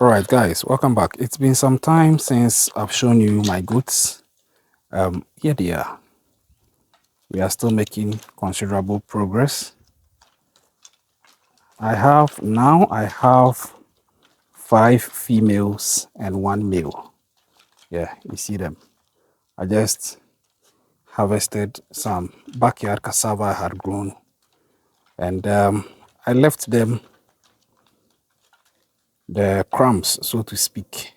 All right, guys, welcome back. It's been some time since I've shown you my goods. Here they are. We are still making considerable progress. I have five females and one male. Yeah, you see them. I just harvested some backyard cassava I had grown, and I left them the crumbs, so to speak.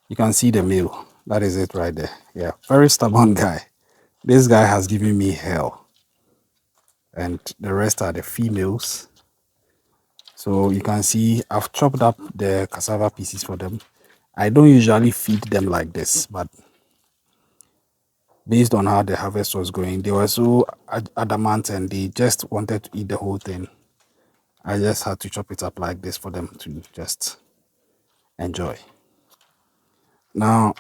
You can see the male. That is it right there. Yeah, very stubborn guy. This guy has given me hell. And the rest are the females. So you can see I've chopped up the cassava pieces for them. I don't usually feed them like this, but based on how the harvest was going, they were so adamant and they just wanted to eat the whole thing. I just had to chop it up like this for them to just enjoy. Now,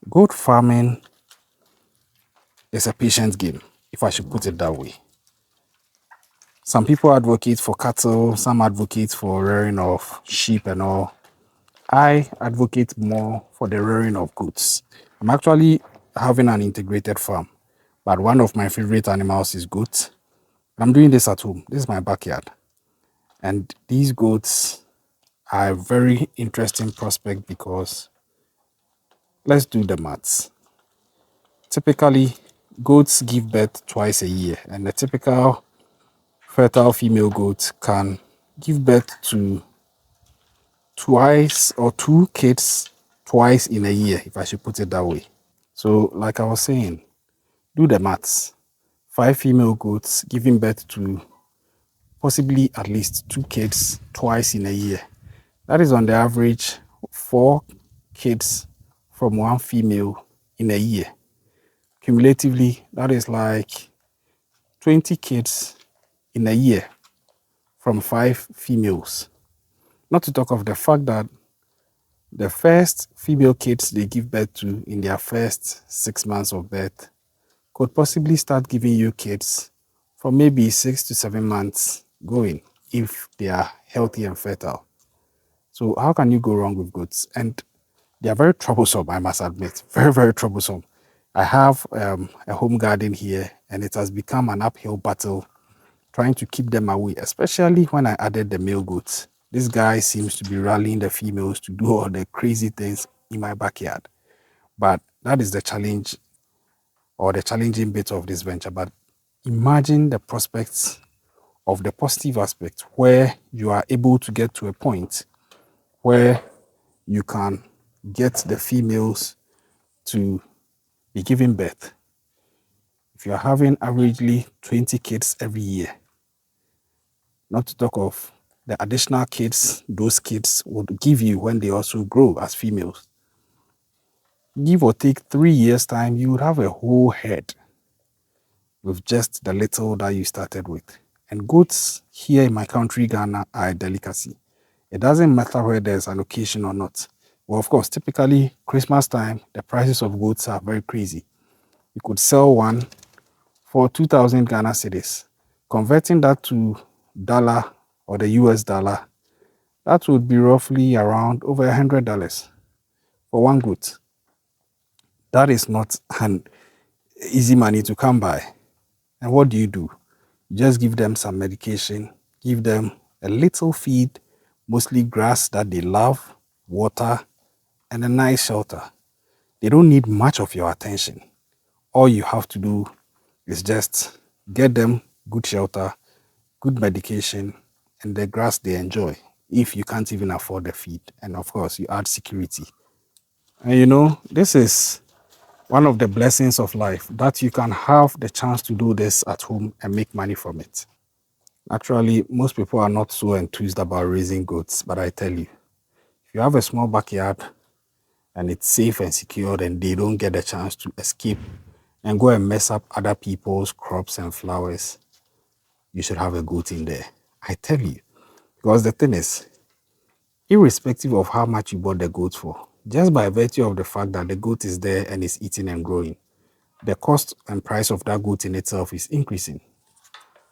goat farming is a patient game, if I should put it that way. Some people advocate for cattle, some advocate for rearing of sheep and all. I advocate more for the rearing of goats. I'm actually having an integrated farm, but one of my favorite animals is goats. I'm doing this at home. This is my backyard. And these goats are a very interesting prospect because let's do the maths. Typically, goats give birth twice a year, and the typical fertile female goat can give birth to twice or two kids twice in a year, if I should put it that way. So, like I was saying, do the maths. Five female goats giving birth to possibly at least two kids twice in a year. That is on the average four kids from one female in a year. Cumulatively, that is like 20 kids in a year from five females. Not to talk of the fact that the first female kids they give birth to in their first 6 months of birth could possibly start giving you kids from maybe 6 to 7 months going if they are healthy and fertile. So how can you go wrong with goats? And they are very troublesome, I must admit. Very, very troublesome. I have a home garden here and it has become an uphill battle trying to keep them away, especially when I added the male goats. This guy seems to be rallying the females to do all the crazy things in my backyard. But that is the challenge or the challenging bit of this venture. But imagine the prospects of the positive aspect where you are able to get to a point where you can get the females to be giving birth. If you are having averagely 20 kids every year, not to talk of the additional kids those kids would give you when they also grow as females. Give or take 3 years' time, you would have a whole herd with just the little that you started with. And goats here in my country, Ghana, are a delicacy. It doesn't matter whether there's an occasion or not. Well, of course, typically Christmas time, the prices of goats are very crazy. You could sell one for 2,000 Ghana cedis. Converting that to dollar or the US dollar, that would be roughly around over $100 for one goat. That is not an easy money to come by. And what do? You just give them some medication, give them a little feed, mostly grass that they love, water, and a nice shelter. They don't need much of your attention. All you have to do is just get them good shelter, good medication, and the grass they enjoy if you can't even afford the feed. And of course, you add security. And this is one of the blessings of life, that you can have the chance to do this at home and make money from it. Naturally, most people are not so enthused about raising goats, but I tell you, if you have a small backyard and it's safe and secure and they don't get a chance to escape and go and mess up other people's crops and flowers, you should have a goat in there. I tell you. Because the thing is, irrespective of how much you bought the goat for, just by virtue of the fact that the goat is there and is eating and growing, the cost and price of that goat in itself is increasing.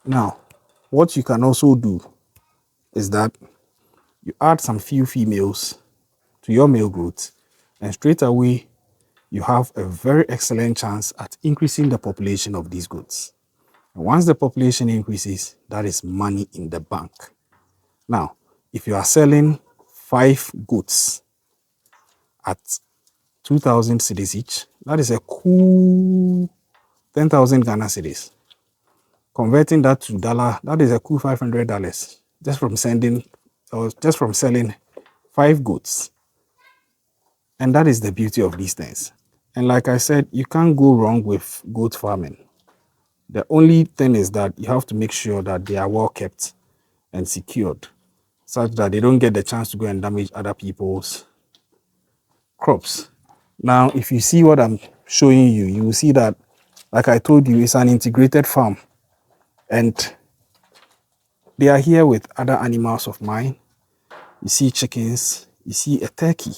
Now, what you can also do is that You add some few females to your male goats, and straight away you have a very excellent chance at increasing the population of these goats. And once the population increases, that is money in the bank. Now, if you are selling 5 goats at 2,000 cedis each, that is a cool 10,000 Ghana cedis. Converting that to dollar, that is a cool $500 just from sending or just from selling 5 goats. And that is the beauty of these things. And like I said, you can't go wrong with goat farming. The only thing is that you have to make sure that they are well kept and secured, such that they don't get the chance to go and damage other people's crops. Now, if you see what I'm showing you, you will see that, like I told you, it's an integrated farm. And they are here with other animals of mine. You see chickens, you see a turkey.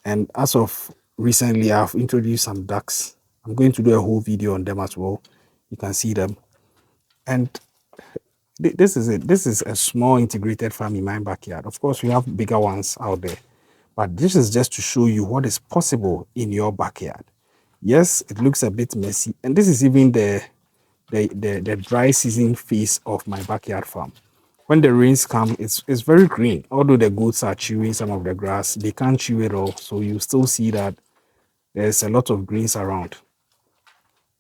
And as of recently, I've introduced some ducks. I'm going to do a whole video on them as well. You can see them. And this is it. This is a small integrated farm in my backyard. Of course, we have bigger ones out there. But this is just to show you what is possible in your backyard. Yes, it looks a bit messy. And this is even the dry season phase of my backyard farm. When the rains come, it's very green. Although the goats are chewing some of the grass, they can't chew it all. So you still see that there's a lot of greens around.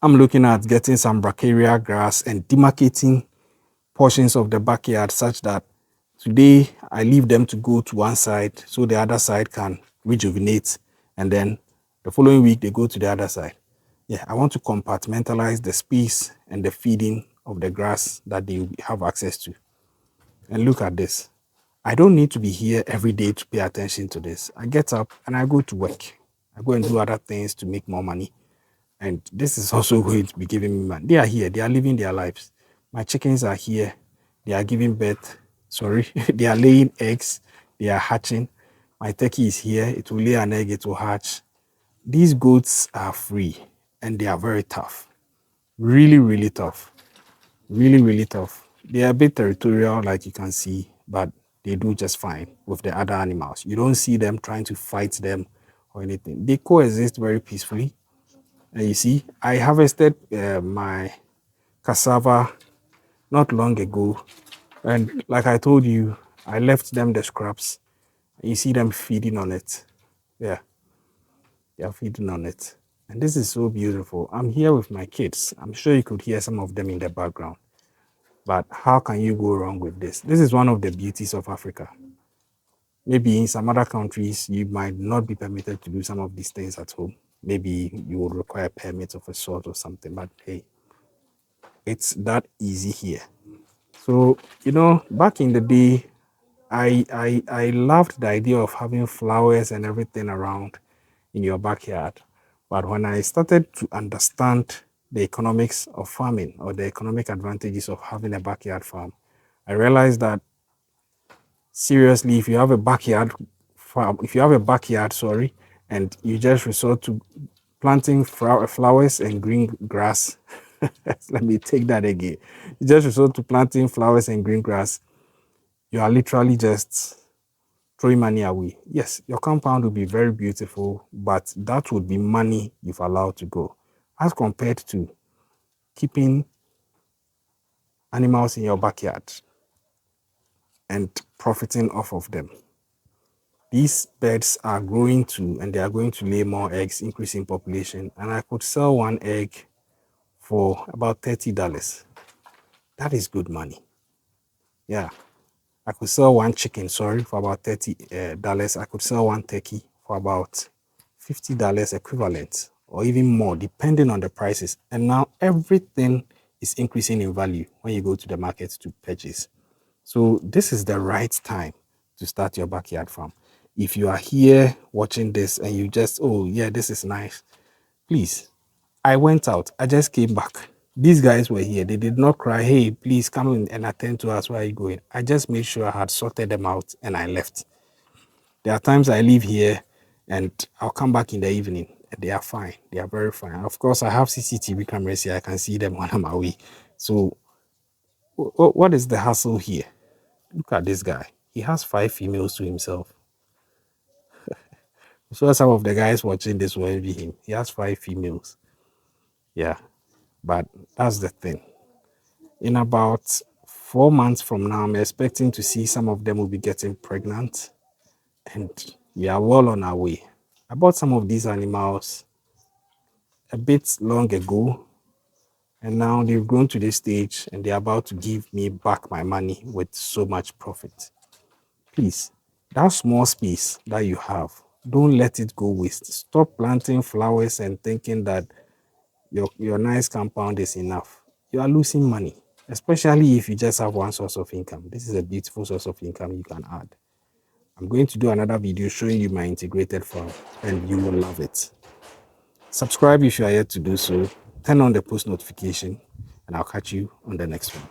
I'm looking at getting some bracharia grass and demarcating portions of the backyard such that today I leave them to go to one side so the other side can rejuvenate, and then the following week they go to the other side. Yeah, I want to compartmentalize the space and the feeding of the grass that they have access to. And look at this. I don't need to be here every day to pay attention to this. I get up and I go to work. I go and do other things to make more money. And this is also going to be giving me money. They are here. They are living their lives. My chickens are here. They are giving birth. Sorry. They are laying eggs. They are hatching. My turkey is here. It will lay an egg. It will hatch. These goats are free and they are very tough. Really, really tough. Really, really tough. They are a bit territorial, like you can see, but they do just fine with the other animals. You don't see them trying to fight them or anything. They coexist very peacefully. And you see, I harvested my cassava not long ago. And like I told you, I left them the scraps. You see them feeding on it. Yeah, they are feeding on it. And this is so beautiful. I'm here with my kids. I'm sure you could hear some of them in the background. But how can you go wrong with this? This is one of the beauties of Africa. Maybe in some other countries, you might not be permitted to do some of these things at home. Maybe you would require permits of a sort or something, but hey, it's that easy here. So, back in the day, I loved the idea of having flowers and everything around in your backyard. But when I started to understand the economics of farming or the economic advantages of having a backyard farm, I realized that seriously, if you have a backyard farm, if you have a backyard, sorry, and you just resort to planting flowers and green grass, let me take that again. You just resort to planting flowers and green grass, you are literally just throwing money away. Yes, your compound will be very beautiful, but that would be money you've allowed to go, as compared to keeping animals in your backyard and profiting off of them. These birds are growing too, and they are going to lay more eggs, increasing population. And I could sell one egg for about $30. That is good money. Yeah. I could sell one chicken, sorry, for about $30. I could sell one turkey for about $50 equivalent, or even more, depending on the prices. And now everything is increasing in value when you go to the market to purchase. So this is the right time to start your backyard farm. If you are here watching this and you just, oh yeah, this is nice, please, I went out, I just came back. These guys were here. They did not cry, hey, please come in and attend to us. Where are you going? I just made sure I had sorted them out and I left. There are times I leave here and I'll come back in the evening and they are fine. They are very fine. Of course, I have CCTV cameras here. I can see them when I'm away. So what is the hassle here? Look at this guy. He has 5 females to himself. So some of the guys watching this will envy him. He has 5 females. Yeah, but that's the thing. In about 4 months from now, I'm expecting to see some of them will be getting pregnant, and we are well on our way. I bought some of these animals a bit long ago, and now they've grown to this stage and they're about to give me back my money with so much profit. Please, that small space that you have, don't let it go waste. Stop planting flowers and thinking that your nice compound is enough. You are losing money, especially if you just have one source of income. This is a beautiful source of income you can add. I'm going to do another video showing you my integrated farm, and you will love it. Subscribe if you are yet to do so. Turn on the post notification, and I'll catch you on the next one.